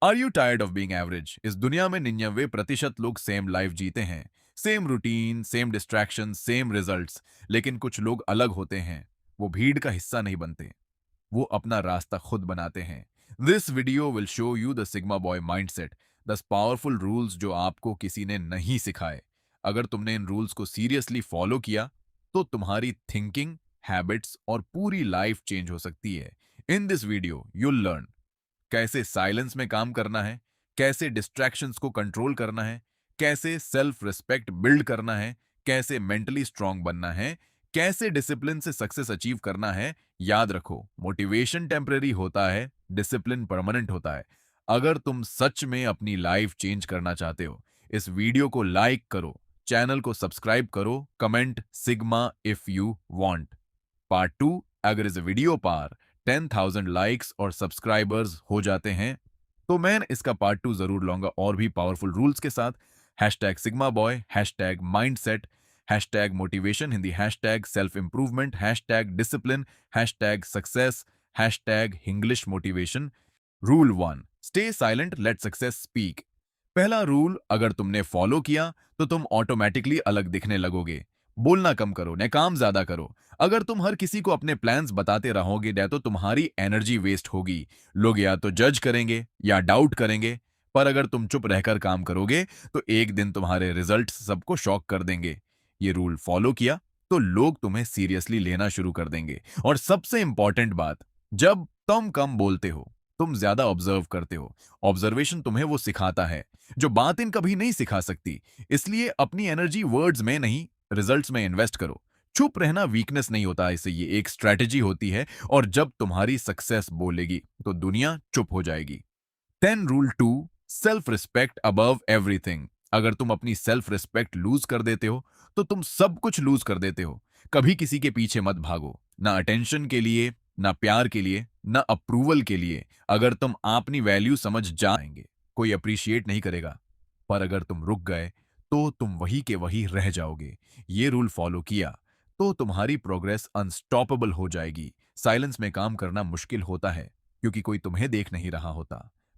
Are you tired of being average? इस दुनिया में 99% लोग सेम लाइफ जीते हैं, same routine, same distraction, same results. लेकिन कुछ लोग अलग होते हैं। वो भीड़ का हिस्सा नहीं बनते, वो अपना रास्ता खुद बनाते हैं। This video will show you the sigma boy mindset, 10 powerful rules जो आपको किसी ने नहीं सिखाए। अगर तुमने इन रूल्स को सीरियसली फॉलो किया तो तुम्हारी थिंकिंग, हैबिट्स और पूरी लाइफ चेंज हो सकती है। In this video you'll learn कैसे साइलेंस में काम करना है, कैसे डिस्ट्रैक्शंस को कंट्रोल करना है, कैसे सेल्फ रिस्पेक्ट बिल्ड करना है, कैसे मेंटली स्ट्रांग बनना है, कैसे डिसिप्लिन से सक्सेस अचीव करना है। याद रखो, मोटिवेशन टेम्परेरी होता है, डिसिप्लिन परमानेंट होता है। अगर तुम सच में अपनी लाइफ चेंज करना चाहते हो, इस वीडियो को लाइक करो, चैनल को सब्सक्राइब करो, comment sigma if you want. Part 2, अगर इस वीडियो पर 10,000 लाइक्स और सब्सक्राइबर्स हो जाते हैं तो मैं इसका पार्ट 2 जरूर लाऊंगा, और भी पावरफुल रूल्स के साथ। Hashtag sigma boy, hashtag mindset, hashtag motivation Hindi, hashtag self improvement, hashtag discipline, hashtag success, hashtag English motivation. Rule 1, stay silent, let success speak. पहला रूल अगर तुमने फॉलो किया तो तुम ऑटोमेटिकली अलग दिखने लगोगे। बोलना कम करो न काम ज्यादा करो। अगर तुम हर किसी को अपने प्लान्स बताते रहोगे न तो तुम्हारी एनर्जी वेस्ट होगी। लोग या तो जज करेंगे या डाउट करेंगे। पर अगर तुम चुप रहकर काम करोगे तो एक दिन तुम्हारे रिजल्ट्स सबको शॉक कर देंगे। ये रूल फॉलो किया तो लोग तुम्हें सीरियसली लेना शुरू कर देंगे। और सबसे इंपॉर्टेंट बात, जब तुम कम बोलते हो तुम ज्यादा ऑब्जर्व करते हो। ऑब्जर्वेशन तुम्हें वो सिखाता है जो बातें कभी नहीं सिखा सकती। इसलिए अपनी एनर्जी वर्ड्स में नहीं, रिजल्ट्स में इन्वेस्ट करो। चुप रहना वीकनेस नहीं होता, इसे ये एक स्ट्रेटेजी होती है। और जब तुम्हारी सक्सेस बोलेगी तो दुनिया चुप हो जाएगी। 10 rule 2, self respect above everything. अगर तुम अपनी सेल्फ रिस्पेक्ट लूज कर देते हो तो तुम सब कुछ लूज कर देते हो। कभी किसी के पीछे मत भागो, ना अटेंशन के लिए, ना प्यार के लिए, ना अप्रूवल के लिए। अगर तुम अपनी वैल्यू समझ जाएंगे, कोई अप्रिशिएट नहीं करेगा। पर अगर तुम रुक गए तो तुम वही के वही रह जाओगे। ये रूल फॉलो किया तो तुम्हारी प्रोग्रेस अनस्टॉपेबल हो जाएगी। साइलेंस में काम करना मुश्किल होता है क्योंकि कोई तुम्हें देख नहीं रहा होता,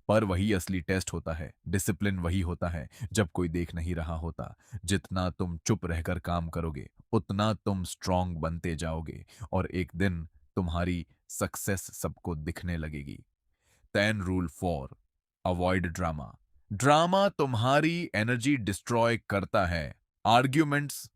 पर वही असली टेस्ट होता है। डिसिप्लिन वही होता है जब कोई देख नहीं रहा होता। जितना तुम चुप रहकर काम करोगे उतना तुम स्ट्रांग बनते जाओगे, और एक दिन तुम्हारी सक्सेस सबको दिखने लगेगी। 10 रूल 4, अवॉइड ड्रामा। ड्रामा तुम्हारी एनर्जी डिस्ट्रॉय करता है। आर्ग्यूमेंट्स,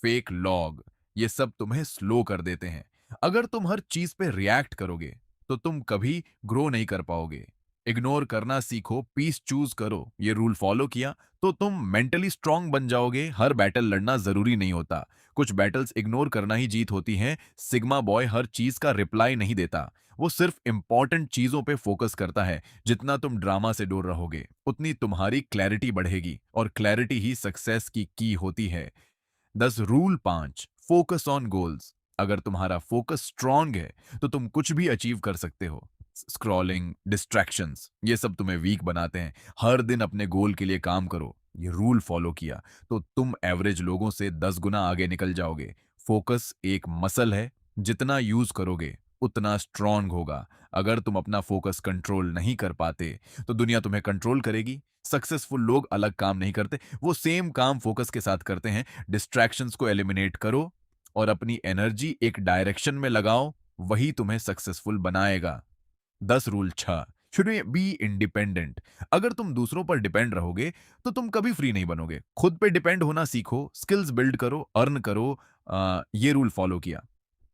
फेक लॉग, ये सब तुम्हें स्लो कर देते हैं। अगर तुम हर चीज पे रिएक्ट करोगे तो तुम कभी ग्रो नहीं कर पाओगे। इग्नोर करना सीखो, पीस चूज करो। ये रूल फॉलो किया तो तुम मेंटली स्ट्रांग बन जाओगे। हर बैटल लड़ना जरूरी नहीं होता, कुछ बैटल्स इग्नोर करना ही जीत होती है। सिग्मा बॉय हर चीज का रिप्लाई नहीं देता, वो सिर्फ इंपॉर्टेंट चीजों पे फोकस करता है। जितना तुम ड्रामा से दूर रहोगे उतनी तुम्हारी क्लैरिटी बढ़ेगी, और क्लैरिटी ही सक्सेस की होती है। 10 रूल 5, फोकस ऑन गोल्स। अगर तुम्हारा फोकस स्ट्रांग है तो तुम कुछ भी अचीव कर सकते हो। स्क्रॉलिंग, डिस्ट्रैक्शंस, ये सब तुम्हें वीक बनाते हैं। हर दिन अपने गोल के लिए काम करो। ये रूल फॉलो किया तो तुम एवरेज लोगों से 10 गुना आगे निकल जाओगे। फोकस एक मसल है, जितना यूज करोगे उतना स्ट्रांग होगा। अगर तुम अपना फोकस कंट्रोल नहीं कर पाते तो दुनिया तुम्हें कंट्रोल करेगी। सक्सेसफुल लोग अलग काम नहीं करते, वो सेम काम फोकस के साथ करते हैं। डिस्ट्रैक्शंस को एलिमिनेट करो और अपनी एनर्जी एक डायरेक्शन में लगाओ, वही तुम्हें सक्सेसफुल बनाएगा। 10 रूल 6, शुड बी इंडिपेंडेंट। अगर तुम दूसरों पर डिपेंड रहोगे तो तुम कभी फ्री नहीं बनोगे। खुद पे डिपेंड होना सीखो, स्किल्स बिल्ड करो, अर्न करो। ये रूल फॉलो किया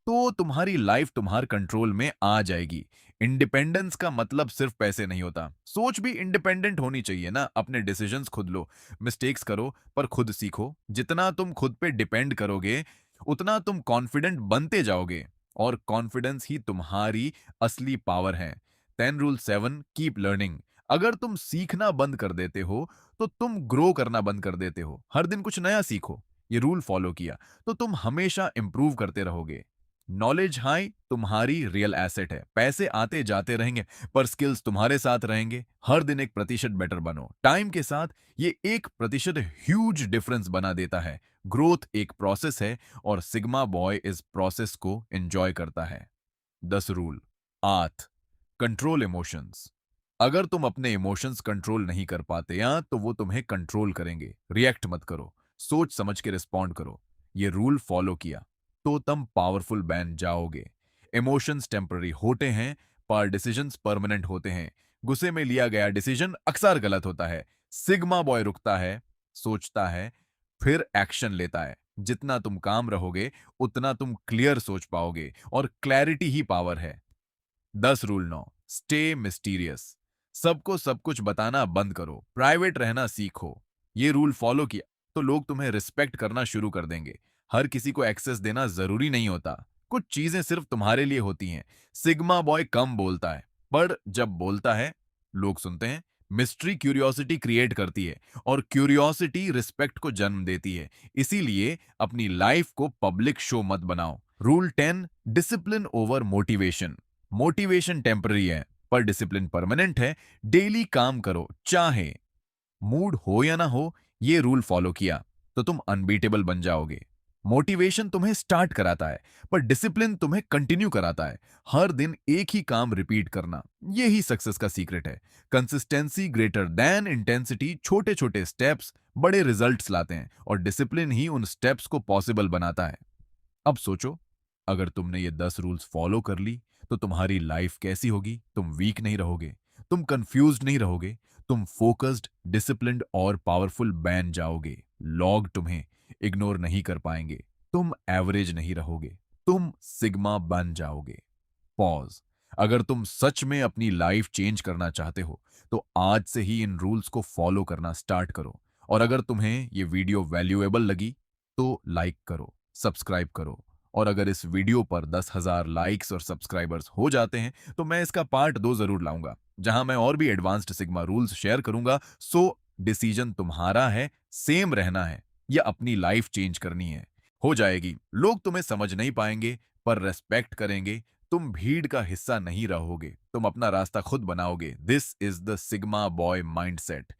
तो तुम्हारी लाइफ तुम्हारे कंट्रोल में आ जाएगी। इंडिपेंडेंस का मतलब सिर्फ पैसे नहीं होता, सोच भी इंडिपेंडेंट होनी चाहिए ना। अपने डिसीजंस खुद लो, मिस्टेक्स करो पर खुद सीखो। जितना तुम खुद पे डिपेंड करोगे उतना तुम कॉन्फिडेंट बनते जाओगे, और कॉन्फिडेंस ही तुम्हारी असली पावर है। 10 रूल 7, कीप लर्निंग। अगर तुम सीखना बंद कर देते हो तो तुम ग्रो करना बंद कर देते हो। हर दिन कुछ नया सीखो। ये रूल फॉलो किया तो तुम हमेशा इंप्रूव करते रहोगे। नॉलेज हाई तुम्हारी रियल एसेट है। पैसे आते जाते रहेंगे पर स्किल्स तुम्हारे साथ रहेंगे। हर दिन 1% बेटर बनो। टाइम के साथ ये 1% ह्यूज डिफरेंस बना देता है। ग्रोथ एक प्रोसेस है और सिग्मा बॉय इस प्रोसेस को एंजॉय करता है। 10 रूल 8, कंट्रोल इमोशंस। अगर तुम अपने इमोशंस कंट्रोल नहीं कर पाते या तो वो तुम्हें कंट्रोल करेंगे। रिएक्ट मत करो, सोच समझ के रिस्पॉन्ड करो। ये रूल फॉलो किया तो तुम पावरफुल बन जाओगे। इमोशंस टेम्पररी होते हैं पर डिसीजंस परमानेंट होते हैं। गुस्से में लिया गया डिसीजन अक्सर गलत होता है। सिग्मा बॉय रुकता है, सोचता है, फिर एक्शन लेता है। जितना तुम काम रहोगे उतना तुम क्लियर सोच पाओगे और क्लैरिटी ही पावर है। 10 रूल 9 स्टे मिस्टीरियस। सबको सब कुछ बताना बंद करो, प्राइवेट रहना सीखो। ये रूल फॉलो किया तो लोग तुम्हें रिस्पेक्ट करना शुरू कर देंगे। हर किसी को एक्सेस देना जरूरी नहीं होता, कुछ चीजें सिर्फ तुम्हारे लिए होती हैं। सिग्मा बॉय कम बोलता है पर जब बोलता है लोग सुनते हैं। मिस्ट्री क्यूरियोसिटी क्रिएट करती है और क्यूरियोसिटी रिस्पेक्ट को जन्म देती है। इसीलिए अपनी लाइफ को पब्लिक शो मत बनाओ। Rule 10 discipline over motivation. Motivation temporary है पर डिसिप्लिन परमानेंट है। डेली काम करो चाहे मूड हो या ना हो। ये रूल फॉलो किया तो तुम अनबीटेबल बन जाओगे। मोटिवेशन तुम्हें स्टार्ट कराता है पर डिसिप्लिन तुम्हें कंटिन्यू कराता है। हर दिन एक ही काम रिपीट करना, यही सक्सेस का सीक्रेट है। Consistency greater than intensity. छोटे छोटे स्टेप्स बड़े रिजल्ट्स लाते हैं और डिसिप्लिन ही उन स्टेप्स को पॉसिबल बनाता है। अब सोचो, अगर तुमने ये 10 रूल्स फॉलो कर ली तो तुम्हारी लाइफ कैसी होगी। तुम वीक नहीं रहोगे, तुम कंफ्यूज्ड नहीं रहोगे, तुम फोकस्ड, डिसिप्लिन्ड और पावरफुल बन जाओगे। लॉग तुम्हें इग्नोर नहीं कर पाएंगे, तुम एवरेज नहीं रहोगे, तुम सिग्मा बन जाओगे। पॉज। अगर तुम सच में अपनी लाइफ चेंज करना चाहते हो तो आज से ही इन रूल्स को फॉलो करना स्टार्ट करो। और अगर तुम्हें ये वीडियो वैल्यूएबल लगी तो लाइक करो, सब्सक्राइब करो। और अगर इस वीडियो पर 10,000 लाइक्स और सब्सक्राइबर्स हो जाते हैं तो मैं इसका पार्ट 2 जरूर लाऊंगा, जहां मैं और भी एडवांस्ड सिग्मा रूल्स शेयर करूंगा। सो डिसीजन तुम्हारा है, सेम रहना है या अपनी लाइफ चेंज करनी है। हो जाएगी। लोग तुम्हें समझ नहीं पाएंगे पर रेस्पेक्ट करेंगे। तुम भीड़ का हिस्सा नहीं रहोगे, तुम अपना रास्ता खुद बनाओगे। This is the sigma boy mindset.